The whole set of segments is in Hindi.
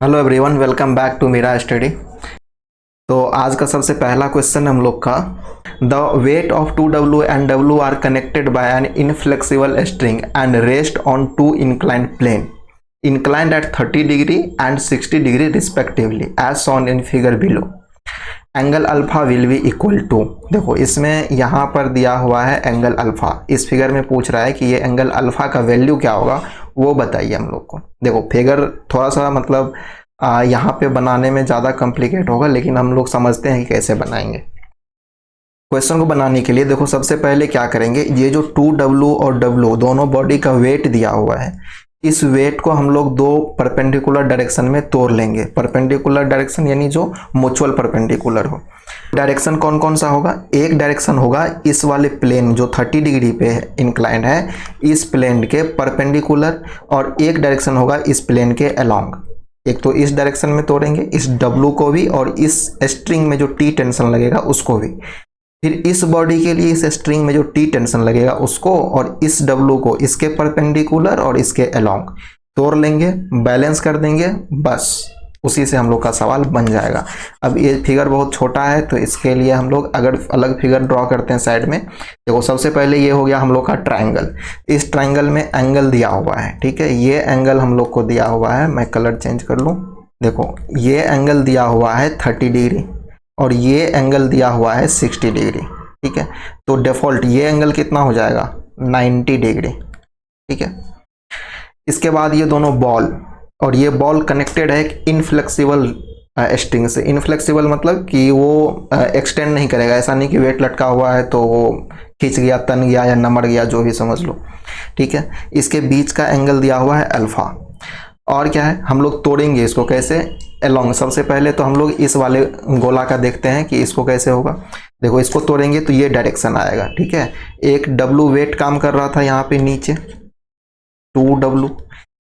Hello everyone, welcome back to मेरा स्टडी। तो आज का सबसे पहला क्वेश्चन हम लोग का, the weight of 2W and W are connected by an inflexible string and rest on two inclined plane inclined at 30 degree and 60 degree respectively as shown in figure below. Angle alpha will be equal to, देखो इसमें यहाँ पर दिया हुआ है एंगल अल्फा, इस फिगर में पूछ रहा है कि ये एंगल अल्फा का वैल्यू क्या होगा वो बताइए हम लोग को। देखो फिगर थोड़ा सा मतलब यहाँ पे बनाने में ज़्यादा कॉम्प्लिकेट होगा, लेकिन हम लोग समझते हैं कि कैसे बनाएंगे। क्वेश्चन को बनाने के लिए देखो सबसे पहले क्या करेंगे, ये जो 2W और W दोनों बॉडी का वेट दिया हुआ है, इस वेट को हम लोग दो परपेंडिकुलर डायरेक्शन में तोड़ लेंगे। परपेंडिकुलर डायरेक्शन यानी जो म्यूचुअल परपेंडिकुलर हो। डायरेक्शन कौन कौन सा होगा? एक डायरेक्शन होगा इस वाले प्लेन जो 30 डिग्री पे इंक्लाइंड है, इस प्लेन के परपेंडिकुलर, और एक डायरेक्शन होगा इस प्लेन के अलोंग। एक तो इस डायरेक्शन में तोड़ेंगे इस W को भी, और इस स्ट्रिंग में जो T टेंशन लगेगा उसको भी। फिर इस बॉडी के लिए इस स्ट्रिंग में जो T टेंशन लगेगा उसको, और इस W को इसके परपेंडिकुलर और इसके अलोंग तोड़ लेंगे, बैलेंस कर देंगे, बस उसी से हम लोग का सवाल बन जाएगा। अब ये फिगर बहुत छोटा है तो इसके लिए हम लोग अगर अलग फिगर ड्रॉ करते हैं साइड में, देखो सबसे पहले ये हो गया हम लोग का ट्राइंगल। इस ट्राइंगल में एंगल दिया हुआ है, ठीक है, ये एंगल हम लोग को दिया हुआ है, मैं कलर चेंज कर लूँ। देखो ये एंगल दिया हुआ है 30 डिग्री और ये एंगल दिया हुआ है 60 डिग्री, ठीक है। तो डिफॉल्ट ये एंगल कितना हो जाएगा? 90 डिग्री, ठीक है। इसके बाद ये दोनों बॉल, और ये बॉल कनेक्टेड है एक इनफ्लेक्सिबल स्ट्रिंग से। इनफ्लेक्सिबल मतलब कि वो एक्सटेंड नहीं करेगा, ऐसा नहीं कि वेट लटका हुआ है तो वो खींच गया, तन गया या नमड़ गया, जो भी समझ लो, ठीक है। इसके बीच का एंगल दिया हुआ है अल्फा। और क्या है, हम लोग तोड़ेंगे इसको कैसे? अलोंग। सबसे पहले तो हम लोग इस वाले गोला का देखते हैं कि इसको कैसे होगा। देखो इसको तोड़ेंगे तो ये डायरेक्शन आएगा, ठीक है। एक W वेट काम कर रहा था यहाँ पे नीचे, 2W,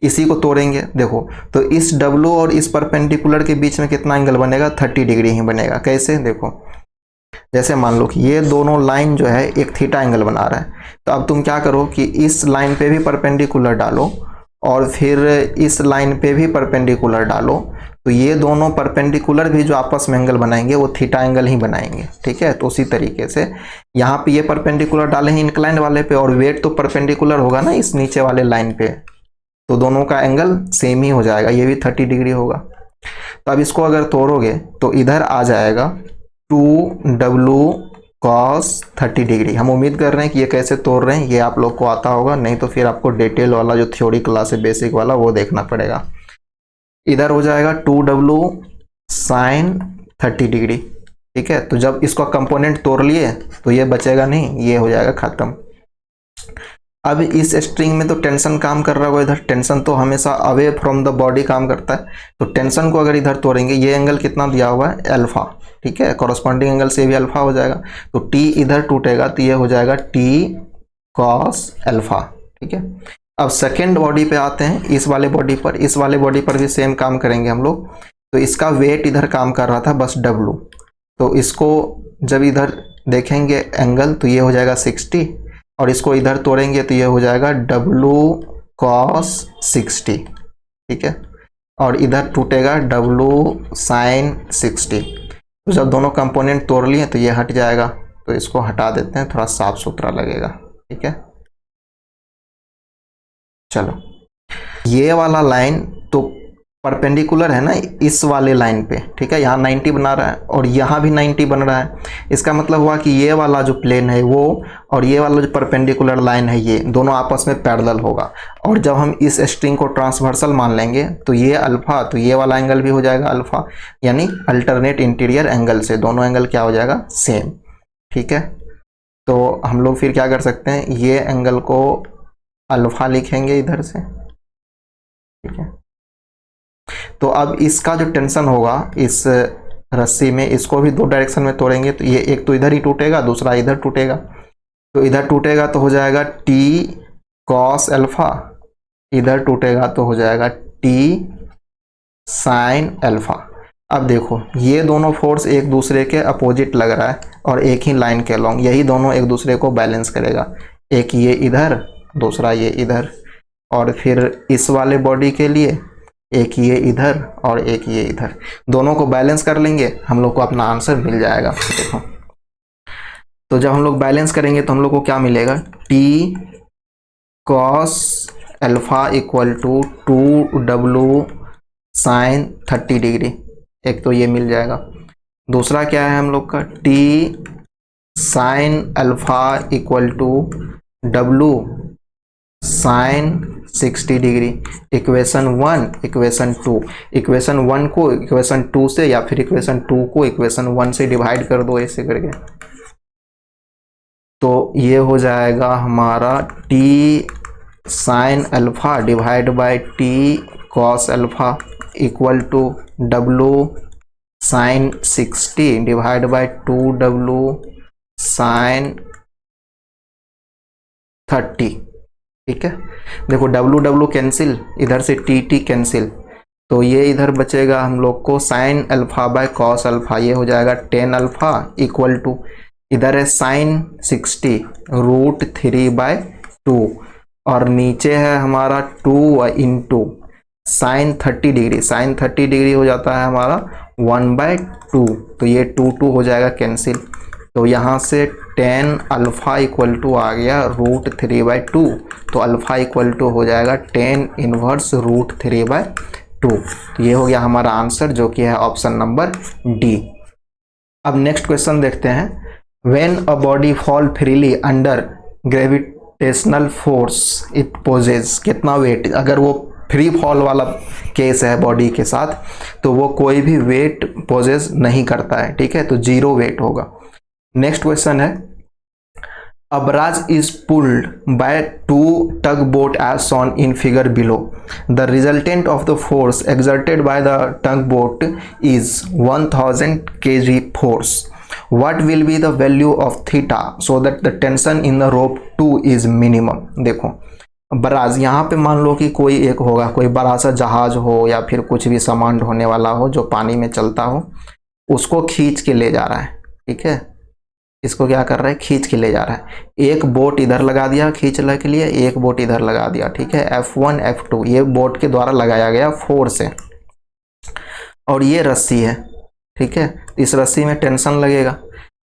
इसी को तोड़ेंगे। देखो तो इस W और इस परपेंडिकुलर के बीच में कितना एंगल बनेगा? 30 डिग्री ही बनेगा। कैसे? देखो जैसे मान लो कि ये दोनों लाइन जो है एक थीटा एंगल बना रहा है, तो अब तुम क्या करो कि इस लाइन पे भी परपेंडिकुलर डालो और फिर इस लाइन पे भी परपेंडिकुलर डालो, तो ये दोनों परपेंडिकुलर भी जो आपस में एंगल बनाएंगे वो थीटा एंगल ही बनाएंगे, ठीक है। तो उसी तरीके से यहाँ पे ये परपेंडिकुलर डाले हैं इंक्लाइंड वाले पे, और वेट तो परपेंडिकुलर होगा ना इस नीचे वाले लाइन पे, तो दोनों का एंगल सेम ही हो जाएगा, ये भी 30 डिग्री होगा। तो अब इसको अगर तोड़ोगे तो इधर आ जाएगा 2W cos 30 डिग्री। हम उम्मीद कर रहे हैं कि ये कैसे तोड़ रहे हैं ये आप लोग को आता होगा, नहीं तो फिर आपको डिटेल वाला जो थ्योरी क्लास है बेसिक वाला वो देखना पड़ेगा। इधर हो जाएगा 2W sin 30 डिग्री, ठीक है। तो जब इसका कंपोनेंट तोड़ लिए तो ये बचेगा नहीं, ये हो जाएगा खत्म। अब इस स्ट्रिंग में तो टेंशन काम कर रहा होगा, इधर टेंशन तो हमेशा अवे फ्रॉम द बॉडी काम करता है, तो टेंशन को अगर इधर तोड़ेंगे, ये एंगल कितना दिया हुआ है? अल्फा, ठीक है। कॉरस्पॉन्डिंग एंगल से भी अल्फा हो जाएगा, तो T इधर टूटेगा तो ये हो जाएगा T cos अल्फा, ठीक है। अब सेकेंड बॉडी पे आते हैं, इस वाले बॉडी पर। इस वाले बॉडी पर भी सेम काम करेंगे हम लोग। तो इसका वेट इधर काम कर रहा था बस W, तो इसको जब इधर देखेंगे एंगल तो ये हो जाएगा 60, और इसको इधर तोड़ेंगे तो ये हो जाएगा W cos 60, ठीक है। और इधर टूटेगा W sin 60। तो जब दोनों कंपोनेंट तोड़ लिए तो ये हट जाएगा, तो इसको हटा देते हैं, थोड़ा साफ सुथरा लगेगा, ठीक है। चलो ये वाला लाइन तो परपेंडिकुलर है ना इस वाले लाइन पे, ठीक है। यहाँ 90 बना रहा है और यहाँ भी 90 बन रहा है। इसका मतलब हुआ कि ये वाला जो प्लेन है वो और ये वाला जो परपेंडिकुलर लाइन है ये दोनों आपस में पैरेलल होगा, और जब हम इस स्ट्रिंग को ट्रांसवर्सल मान लेंगे तो ये अल्फा, तो ये वाला एंगल भी हो जाएगा अल्फा, यानी अल्टरनेट इंटीरियर एंगल से दोनों एंगल क्या हो जाएगा? सेम, ठीक है। तो हम लोग फिर क्या कर सकते हैं, ये एंगल को अल्फा लिखेंगे इधर से, ठीक है। तो अब इसका जो टेंशन होगा इस रस्सी में, इसको भी दो डायरेक्शन में तोड़ेंगे, तो ये एक तो इधर ही टूटेगा, दूसरा इधर टूटेगा। तो इधर टूटेगा तो हो जाएगा T cos अल्फा, इधर टूटेगा तो हो जाएगा T sin अल्फा। अब देखो ये दोनों फोर्स एक दूसरे के अपोजिट लग रहा है और एक ही लाइन के अलोंग, यही दोनों एक दूसरे को बैलेंस करेगा। एक ये इधर, दूसरा ये इधर। और फिर इस वाले बॉडी के लिए एक ये इधर और एक ये इधर, दोनों को बैलेंस कर लेंगे, हम लोग को अपना आंसर मिल जाएगा। देखो, तो जब हम लोग बैलेंस करेंगे तो हम लोग को क्या मिलेगा, T cos alpha equal to 2w sine 30 degree, एक तो ये मिल जाएगा। दूसरा क्या है हम लोग का, T sine alpha equal to w sine 60 degree. Equation 1 equation 2, equation 1 को इक्वेशन 2 से या फिर इक्वेशन 2 को इक्वेशन 1 से डिवाइड कर दो ऐसे करके, तो ये हो जाएगा हमारा T sine alpha divide by T cos alpha equal to w sine 60 divide by 2w sine 30। ठीक है, देखो w कैंसिल, इधर से टी कैंसिल, तो ये इधर बचेगा हम लोग को sine alpha by cos alpha, ये हो जाएगा टेन अल्फा इक्वल टू, इधर है साइन 60 √3/2 और नीचे है हमारा 2 into sine 30 degree, sine 30 degree हो जाता है हमारा 1/2, तो ये 2 हो जाएगा कैंसिल, तो यहाँ से टेन अल्फा इक्वल टू आ गया √3/2, तो अल्फा इक्वल टू हो जाएगा 10 इनवर्स √3/2। तो ये हो गया हमारा आंसर जो कि है ऑप्शन नंबर डी। अब नेक्स्ट क्वेश्चन देखते हैं, when a body fall freely under gravitational force it poses, कितना वेट, अगर वो फ्री फॉल वाला केस है बॉडी के साथ तो वो कोई भी वेट पोजेस नहीं करता है। ठीक है, तो 0 वेट होगा। नेक्स्ट क्वेश्चन है, a barrage is pulled by 2 tugboat as shown in figure below. The resultant of the force exerted by the tugboat is 1000 kg force. What will be the value of theta so that the tension in the rope 2 is minimum? देखो, बराज यहाँ पे मान लो कि कोई एक होगा, कोई बड़ा सा जहाज हो या फिर कुछ भी सामान ढोने वाला हो जो पानी में चलता हो, उसको खींच के ले जा रहा है। ठीक है, इसको क्या कर रहा है, खींच के ले जा रहा है। एक बोट इधर लगा दिया खींचने के लिए, एक बोट इधर लगा दिया। ठीक है, F1 F2 ये बोट के द्वारा लगाया गया फोर्स है, और ये रस्सी है। ठीक है, इस रस्सी में टेंशन लगेगा।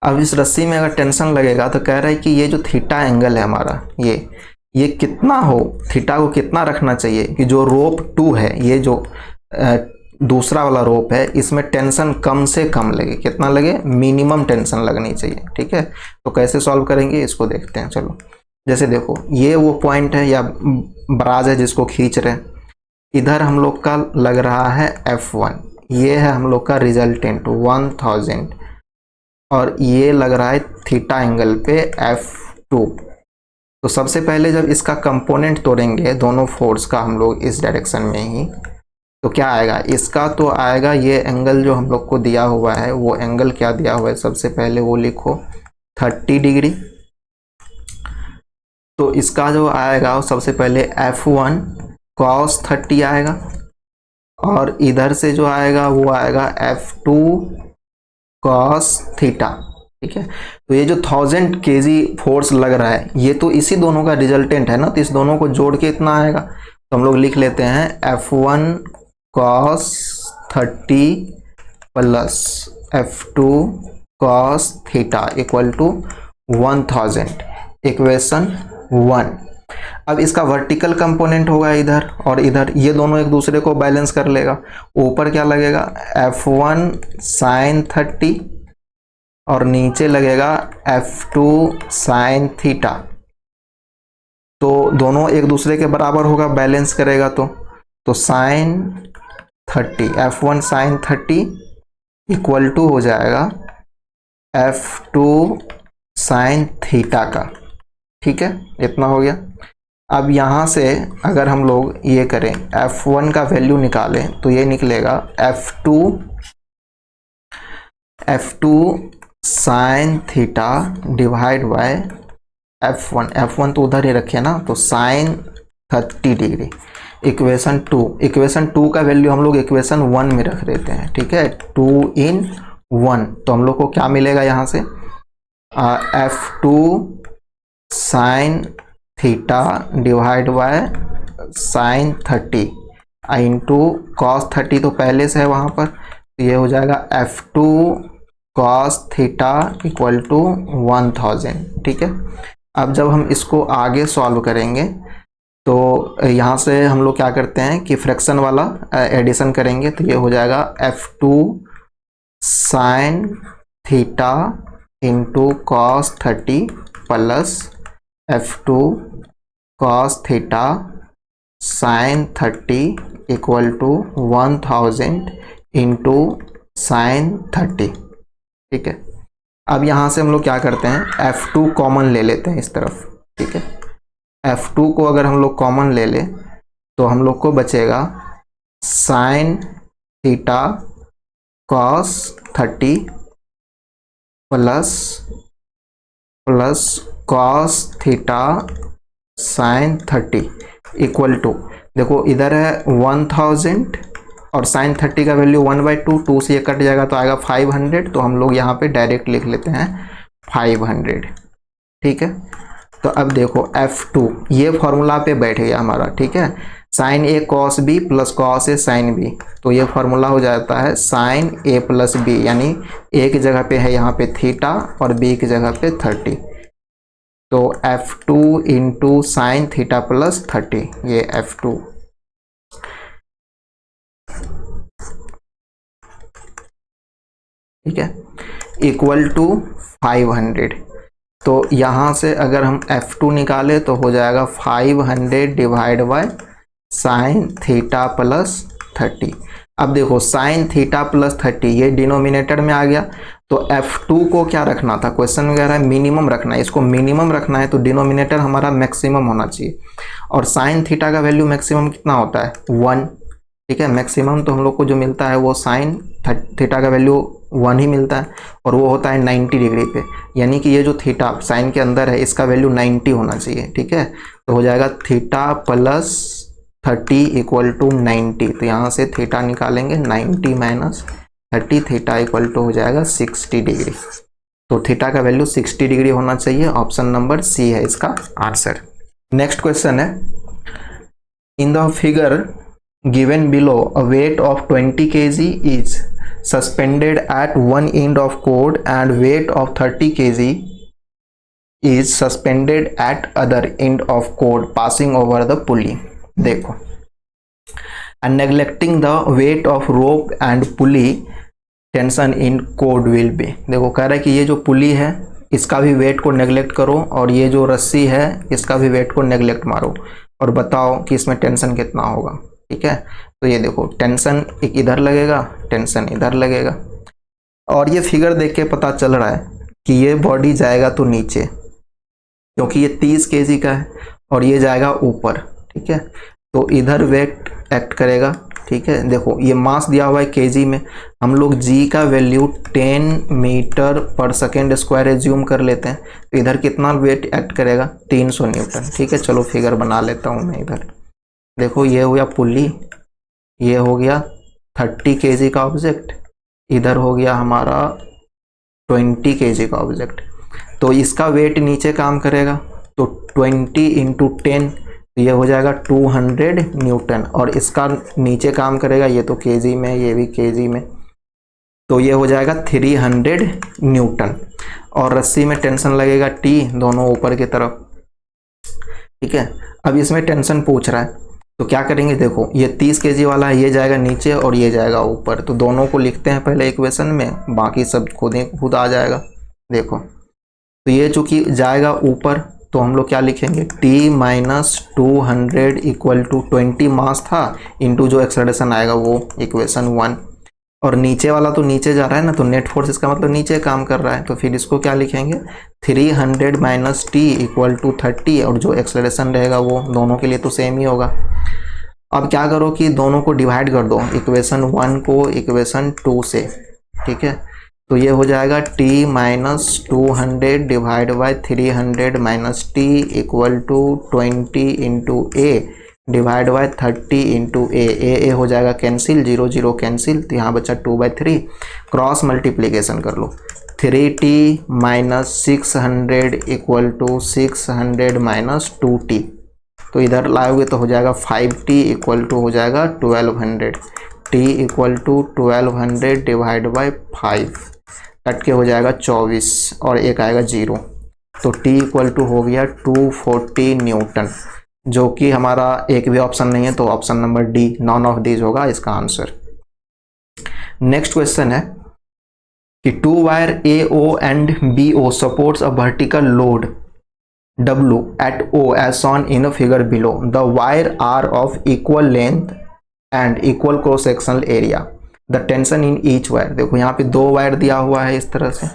अब इस रस्सी में अगर टेंशन लगेगा तो कह रहा है कि ये जो थीटा एंगल है हमारा, ये कितना हो, थीटा को कितना रखना चाहिए कि जो रोप 2 है, ये जो दूसरा वाला रोप है, इसमें टेंशन कम से कम लगे, कितना लगे, मिनिमम टेंशन लगनी चाहिए। ठीक है, तो कैसे सॉल्व करेंगे इसको देखते हैं। चलो, जैसे देखो ये वो पॉइंट है या बराज है जिसको खींच रहे हैं, इधर हम लोग का लग रहा है F1, ये है हम लोग का रिजल्टेंट 1000, और ये लग रहा है थीटा एंगल पे F2। तो सबसे पहले जब इसका कंपोनेंट तोड़ेंगे दोनों फोर्स का हम लोग इस डायरेक्शन में ही, तो क्या आएगा, इसका तो आएगा ये एंगल जो हम लोग को दिया हुआ है, वो एंगल क्या दिया हुआ है, सबसे पहले वो लिखो 30 डिग्री। तो इसका जो आएगा सबसे पहले F1 cos 30 आएगा, और इधर से जो आएगा वो आएगा F2 cos थीटा। ठीक है, तो ये जो 1000 kg फोर्स लग रहा है ये तो इसी दोनों का रिजल्टेंट है ना, तो इस दोनों को जोड़ के इतना आएगा। तो हम लोग लिख लेते हैं F1 cos 30 plus F2 cos theta equal to 1000, equation 1। अब इसका वर्टिकल कंपोनेंट होगा इधर और इधर, ये दोनों एक दूसरे को बैलेंस कर लेगा। ऊपर क्या लगेगा, F1 sin 30 और नीचे लगेगा F2 sin थीटा, तो दोनों एक दूसरे के बराबर होगा, बैलेंस करेगा तो sin 30 F1 sin 30 equal to हो जाएगा F2 sin थीटा का। ठीक है, इतना हो गया। अब यहाँ से अगर हम लोग ये करें F1 का वैल्यू निकालें तो ये निकलेगा F2 sin theta divide by F1 तो उधर ही रखे ना, तो sin 30 डिग्री इक्वेशन 2 का वैल्यू हम लोग इक्वेशन 1 में रख देते हैं। ठीक है, 2 in 1, तो हम लोग को क्या मिलेगा यहाँ से, F2 sin theta divide by sin 30 into cos 30 तो पहले से है वहाँ पर, तो ये हो जाएगा F2 cos theta equal to 1000। ठीक है, अब जब हम इसको आगे सॉल्व करेंगे तो यहाँ से हम लोग क्या करते हैं कि फ्रैक्शन वाला एडिशन करेंगे, तो ये हो जाएगा F2 sine theta into cos 30 plus F2 cos theta sine 30 equal to 1000 into sine 30। ठीक है, अब यहाँ से हम लोग क्या करते हैं, F2 कॉमन ले लेते हैं इस तरफ। ठीक है, F2 को अगर हम लोग कॉमन ले लें तो हम लोग को बचेगा sine theta cos 30 plus cos theta sine 30 equal to, देखो इधर है 1000 और साइन 30 का वैल्यू 1/2, 2 से ये कट जाएगा तो आएगा 500, तो हम लोग यहाँ पे डायरेक्ट लिख लेते हैं 500। ठीक है, तो अब देखो F2 ये फॉर्मूला पे बैठ गया हमारा। ठीक है, sign A cos B plus cos A sine B, तो ये फॉर्मूला हो जाता है साइन ए प्लस बी, यानी ए की जगह पे है यहाँ पे थीटा और बी की जगह पे 30, तो F2 into sine theta plus 30, ये F2। ठीक है, इक्वल टू 500, तो यहाँ से अगर हम F2 निकाले तो हो जाएगा 500 divide by sine theta plus 30। अब देखो साइन थीटा प्लस 30 ये डिनोमिनेटर में आ गया, तो F2 को क्या रखना था, क्वेश्चन वगैरह मिनिमम रखना है, इसको मिनिमम रखना है तो डिनोमिनेटर हमारा मैक्सिमम होना चाहिए, और साइन थीटा का वैल्यू मैक्सिमम कितना होता है 1। ठीक है, मैक्सिमम तो हम लोग को जो मिलता है वो साइन थीटा का वैल्यू 1 ही मिलता है, और वो होता है 90 डिग्री पे, यानी कि ये जो थीटा साइन के अंदर है इसका वैल्यू 90 होना चाहिए। ठीक है, तो हो जाएगा थीटा प्लस 30 इक्वल टू 90, तो यहाँ से थीटा निकालेंगे 90 माइनस 30, थीटा इक्वल टू हो जाएगा 60 डिग्री, तो थीटा का वैल्यू 60 डिग्री होना चाहिए। ऑप्शन नंबर सी है इसका आंसर। नेक्स्ट क्वेश्चन है, in the figure given below a weight of 20 kg is suspended at one end of cord and weight of 30 kg is suspended at other end of cord passing over the pulley। देखो, and neglecting the weight of rope and pulley tension in cord will be, देखो कह रहा है कि ये जो पुली है इसका भी वेट को नेग्लेक्ट करो और ये जो रस्सी है इसका भी वेट को नेग्लेक्ट मारो और बताओ कि इसमें टेंशन कितना होगा। ठीक है, तो ये देखो टेंशन एक इधर लगेगा, टेंशन इधर लगेगा, और ये फिगर देख के पता चल रहा है कि ये बॉडी जाएगा तो नीचे, क्योंकि ये 30 kg का है और ये जाएगा ऊपर। ठीक है, तो इधर वेट एक्ट करेगा। ठीक है, देखो ये मास दिया हुआ है केजी में, हम लोग जी का वैल्यू 10 मीटर पर सेकेंड स्क्वायर एज्यूम कर लेते हैं, तो इधर कितना वेट एक्ट करेगा 300 न्यूटन। ठीक है, चलो फिगर बना लेता हूँ मैं। इधर देखो ये हो गया पुली, ये हो गया 30 kg का ऑब्जेक्ट, इधर हो गया हमारा 20 kg का ऑब्जेक्ट, तो इसका वेट नीचे काम करेगा, तो 20 इंटू 10 तो ये हो जाएगा 200 न्यूटन, और इसका नीचे काम करेगा, ये तो केजी में ये भी केजी में, तो ये हो जाएगा 300 न्यूटन, और रस्सी में टेंशन लगेगा T दोनों ऊपर की तरफ। ठीक है, अब इसमें टेंशन पूछ रहा है तो क्या करेंगे, देखो ये 30 kg वाला है, ये जाएगा नीचे और ये जाएगा ऊपर, तो दोनों को लिखते हैं पहले इक्वेशन में, बाकी सब खुद आ जाएगा। देखो तो ये चूंकि जाएगा ऊपर तो हम लोग क्या लिखेंगे, T माइनस 200 इक्वल टू 20 मास था इंटू जो एक्सेलरेशन आएगा वो इक्वेशन 1, और नीचे वाला तो नीचे जा रहा है ना, तो नेट फोर्स इसका मतलब नीचे काम कर रहा है, तो फिर इसको क्या लिखेंगे 300 माइनस T इक्वल टू 30, और जो एक्सेलरेशन रहेगा वो दोनों के लिए तो सेम ही होगा। अब क्या करो कि दोनों को डिवाइड कर दो, इक्वेशन 1 को इक्वेशन 2 से। ठीक है, तो ये हो जाएगा T minus 200 divide by 300 minus T equal to 20 into A divide by 30 into A हो जाएगा कैंसिल, 0 0 कैंसिल, तो यहाँ बचा 2/3, क्रॉस मल्टीप्लीकेशन कर लो, 3T minus 600 equal to 600 minus 2T, तो इधर लाओगे तो हो जाएगा 5t इक्वल टू हो जाएगा 1200, t equal to 1200 divide by 5, cut के हो जाएगा 24 और एक आएगा 0, तो t इक्वल टू हो गया 240 न्यूटन, जो कि हमारा एक भी ऑप्शन नहीं है, तो option number D none of these होगा इसका आंसर। नेक्स्ट क्वेश्चन है कि 2 wire AO and BO supports a vertical load W at O as shown in a figure below. The wire are of equal length and equal cross sectional area. The tension in each wire, देखो यहाँ पे 2 वायर दिया हुआ है इस तरह से,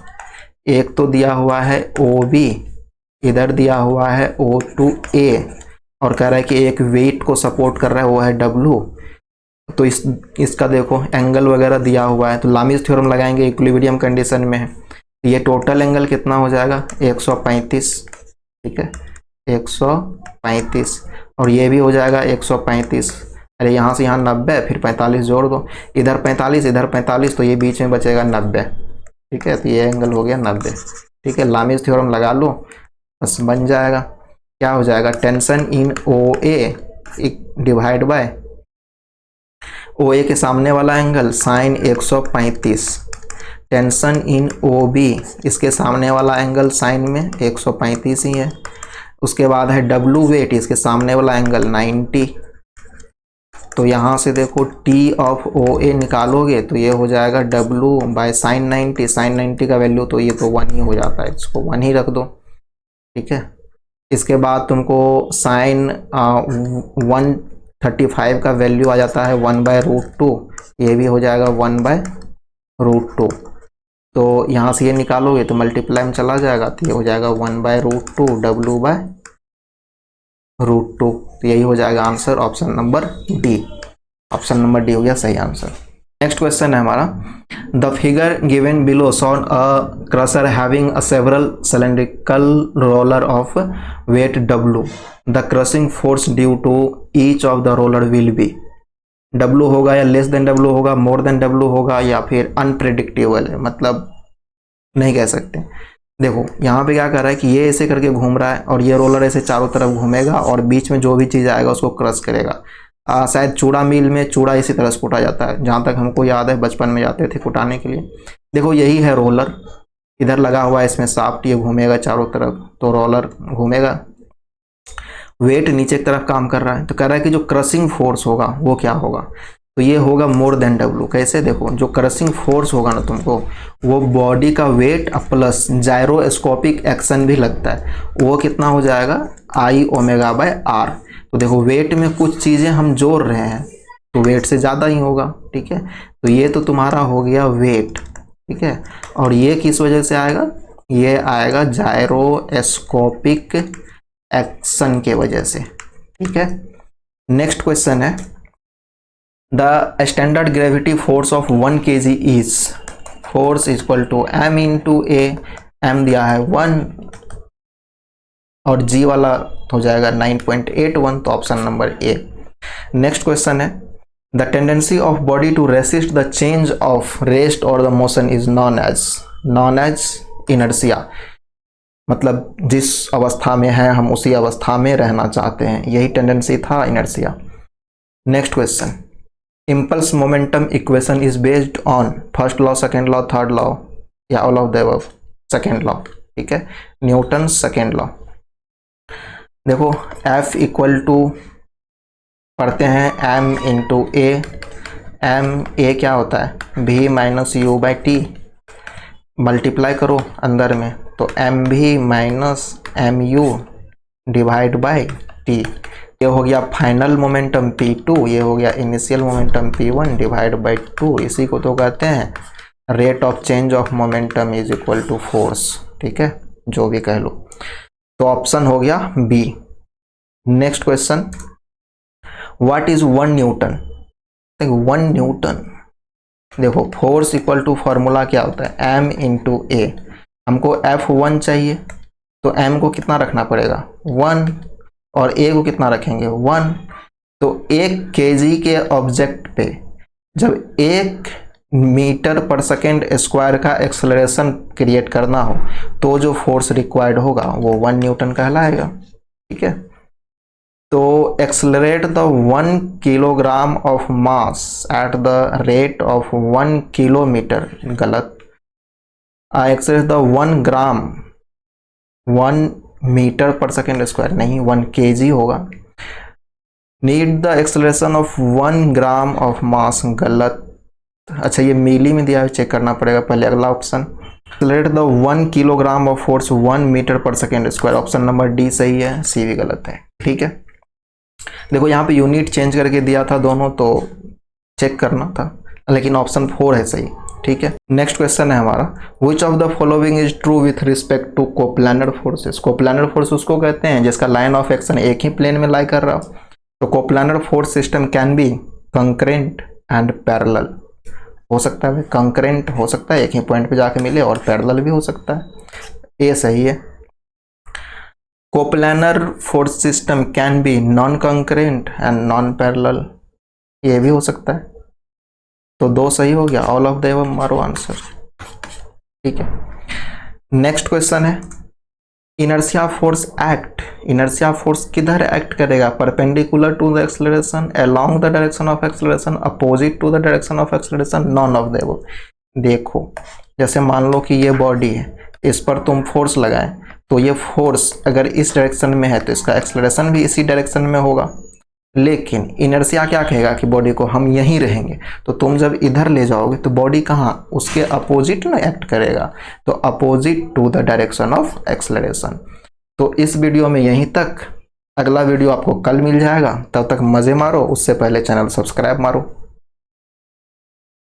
एक तो दिया हुआ है OB, इधर दिया हुआ है O2A, और कह रहा है कि एक वेट को सपोर्ट कर रहा है वो है W। तो इसका देखो एंगल वगैरह दिया हुआ है, तो लामीज थ्योरम लगाएंगे, इक्विलिब्रियम कंडीशन में है। ये टोटल एंगल कितना हो जाएगा 135, ठीक है 135, और ये भी हो जाएगा 135। अरे यहाँ से यहाँ 90, फिर 45 जोड़ दो, इधर 45 इधर 45, तो ये बीच में बचेगा 90, ठीक है। तो ये एंगल हो गया 90, ठीक है। लामीज थ्योरम लगा लो, बस बन जाएगा। क्या हो जाएगा, tension in OA divide by OA के सामने वाला angle sine 135, tension in OB इसके सामने वाला एंगल साइन में 135 ही है। उसके बाद है W वेट, इसके सामने वाला एंगल 90। तो यहाँ से देखो T ऑफ OA निकालोगे तो ये हो जाएगा W बाय साइन 90, साइन 90 का वैल्यू तो ये तो 1 ही हो जाता है, इसको 1 ही रख दो, ठीक है। इसके बाद तुमको साइन 135 का वैल्यू आ जाता है 1/√2, ये भी हो जाएगा 1/√2। तो यहाँ से ये निकालोगे तो मल्टीप्लाई में चला जाएगा, तो ये हो जाएगा 1/√2 W/√2। तो यही हो जाएगा answer option number D. Option number D हो गया सही आंसर। नेक्स्ट क्वेश्चन है हमारा, the figure given below shown a crusher having a several cylindrical roller of weight W, the crushing force due to each of the roller will be. W होगा या लेस देन W होगा, मोर देन W होगा, या फिर अनप्रेडिक्टेबल है, मतलब नहीं कह सकते। देखो यहाँ पे क्या कर रहा है कि ये ऐसे करके घूम रहा है और ये रोलर ऐसे चारों तरफ घूमेगा और बीच में जो भी चीज़ आएगा उसको क्रश करेगा। शायद चूड़ा मिल में चूड़ा इसी तरह से कूटा जाता है, जहाँ तक हमको याद है बचपन में जाते थे कुटाने के लिए। देखो यही है रोलर, इधर लगा हुआ है इसमें शाफ्ट, ये घूमेगा चारों तरफ, तो रोलर घूमेगा, वेट नीचे की तरफ काम कर रहा है। तो कह रहा है कि जो क्रशिंग फोर्स होगा वो क्या होगा, तो ये होगा मोर देन W। कैसे, देखो जो क्रशिंग फोर्स होगा ना तुमको, वो बॉडी का वेट प्लस जायरोस्कोपिक एक्शन भी लगता है, वो कितना हो जाएगा I⍵/R। तो देखो वेट में कुछ चीज़ें हम जोड़ रहे हैं तो वेट से ज़्यादा ही होगा, ठीक है। तो ये तो तुम्हारा हो गया वेट, ठीक है, और ये किस वजह से आएगा, ये आएगा जायरोस्कोपिक एक्शन के वजह से, ठीक है। नेक्स्ट क्वेश्चन है, the standard gravity force of 1 kg is force equal to m into a, m दिया है 1 और g वाला हो जाएगा 9.81, तो option number A. Next question है, the tendency of body to resist the change of rest और the motion is known as inertia, मतलब जिस अवस्था में है हम उसी अवस्था में रहना चाहते हैं, यही टेंडेंसी था inertia. Next question, impulse momentum equation is based on first law, second law, third law, या all of the above, second law, ठीक है, न्यूटन सेकेंड लॉ। देखो F इक्वल टू पढ़ते हैं m इंटू ए, a क्या होता है v-u/t, मल्टीप्लाई करो अंदर में तो mv-mu डिवाइड बाय t। ये हो गया फाइनल मोमेंटम P2, ये हो गया initial momentum P1 divide by 2। इसी को तो कहते हैं rate of change of momentum is equal to force, ठीक है, जो भी कह लो। तो ऑप्शन हो गया B. Next question, what is 1 newton. देखो 1 न्यूटन, देखो फोर्स इक्वल टू फॉर्मूला क्या होता है m इंटू ए, हमको F1 चाहिए तो m को कितना रखना पड़ेगा 1 और a को कितना रखेंगे 1। तो 1 kg के ऑब्जेक्ट पे जब 1 मीटर पर सेकेंड स्क्वायर का एक्सेलरेशन क्रिएट करना हो तो जो फोर्स रिक्वायर्ड होगा वो 1 न्यूटन कहलाएगा, ठीक है। तो accelerate the 1 kilogram of mass at the rate of 1 kilometre, गलत। एक्सलरेट द 1 ग्राम 1 मीटर पर सेकेंड स्क्वायर, नहीं 1 kg होगा। Need the acceleration of 1 gram of mass, गलत। अच्छा ये मिली में दिया है, चेक करना पड़ेगा पहले। अगला option accelerate the 1 kilogram of force 1 metre पर second square, option number D सही है, सी भी गलत है। ठीक है, देखो यहाँ पे यूनिट चेंज करके दिया था दोनों, तो चेक करना था, लेकिन ऑप्शन 4 है सही। ठीक है, नेक्स्ट क्वेश्चन है हमारा, which of the following is true with respect to coplanar forces. Coplanar force उसको कहते हैं जिसका लाइन ऑफ एक्शन एक ही प्लेन में लाई कर रहा हो। तो coplanar force system can be concurrent and parallel, हो सकता है कंकरेंट हो सकता है एक ही पॉइंट पे जाके मिले, और पैरेलल भी हो सकता है, ये सही है। Coplanar force system can be non concurrent and non parallel, ये भी हो सकता है। तो 2 सही हो गया, ऑल ऑफ द एबव मारो आंसर। ठीक है, नेक्स्ट क्वेश्चन है, inertia force act, inertia force किधर एक्ट करेगा, perpendicular to the acceleration, along the direction of acceleration, opposite to the direction of acceleration, none of the above. देखो जैसे मान लो कि ये बॉडी है, इस पर तुम फोर्स लगाए, तो ये फोर्स अगर इस डायरेक्शन में है तो इसका एक्सेलरेशन भी इसी डायरेक्शन में होगा। लेकिन इनर्शिया क्या कहेगा कि बॉडी को हम यहीं रहेंगे, तो तुम जब इधर ले जाओगे तो बॉडी कहाँ, उसके अपोजिट ना एक्ट करेगा, तो opposite to the direction of acceleration. तो इस वीडियो में यहीं तक, अगला वीडियो आपको कल मिल जाएगा, तब तक मज़े मारो, उससे पहले चैनल सब्सक्राइब मारो।